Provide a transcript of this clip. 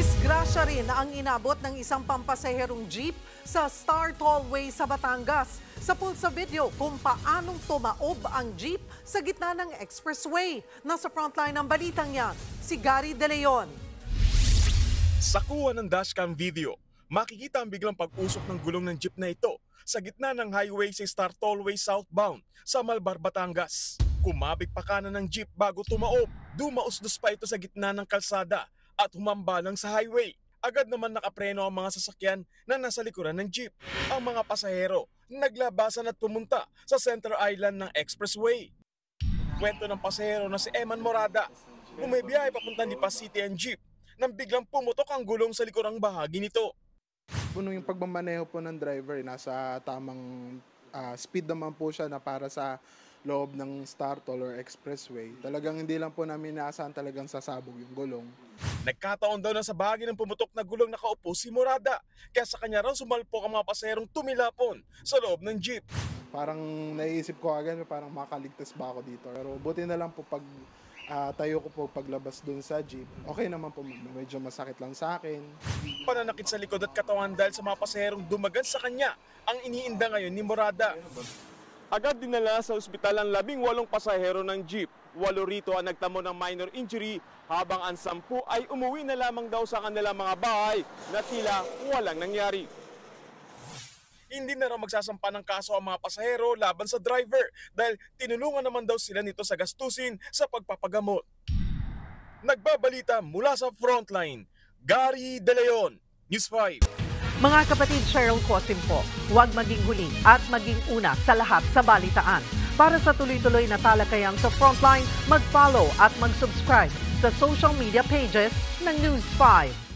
Disgrasya rin ang inabot ng isang pampasaherong jeep sa Star Tollway sa Batangas. Sa pulsa video kung paanong tumaob ang jeep sa gitna ng expressway. Nasa frontline ng balitang yan, si Gary De Leon. Sa kuha ng dashcam video, makikita ang biglang pag-usok ng gulong ng jeep na ito sa gitna ng highway sa Star Tollway southbound sa Malbar, Batangas. Kumabig pa kanan ng jeep bago tumaob. Dumausdos pa ito sa gitna ng kalsada at humambalang sa highway. Agad naman nakapreno ang mga sasakyan na nasa likuran ng jeep. Ang mga pasahero naglabasan at pumunta sa Center Island ng expressway. Kwento ng pasahero na si Eman Morada, bumibiyahe papuntang Lipa City ang jeep nang biglang pumutok ang gulong sa likurang bahagi nito. Yung pagmamaneho po ng driver, nasa tamang speed naman po siya na para sa loob ng Star Toll or Expressway. Talagang hindi lang po namin inaasahan talagang sasabog yung gulong. Nagkataon daw na sa bahagi ng pumutok na gulong nakaupo si Morada. Kaya sa kanya raw sumalpok ang mga pasaherong tumilapon sa loob ng jeep. Parang naiisip ko agad, parang makaligtas ba ako dito. Pero buti na lang po pag tayo ko po paglabas dun sa jeep. Okay naman po, medyo masakit lang sa akin. Pananakit sa likod at katawan dahil sa mga pasaherong dumagan sa kanya ang iniinda ngayon ni Morada. Agad dinala sa ospital ang 18 pasahero ng jeep. 8 rito ang nagtamo ng minor injury habang ang 10 ay umuwi na lamang daw sa kanilang mga bahay na tila walang nangyari. Hindi na raw magsasampa ng kaso ang mga pasahero laban sa driver dahil tinulungan naman daw sila nito sa gastusin sa pagpapagamot. Nagbabalita mula sa Frontline, Gary De Leon, News 5. Mga kapatid, Cheryl Cosim po, huwag maging huli at maging una sa lahat sa balitaan. Para sa tuloy-tuloy na talakayan sa Frontline, mag-follow at mag-subscribe sa social media pages ng News 5.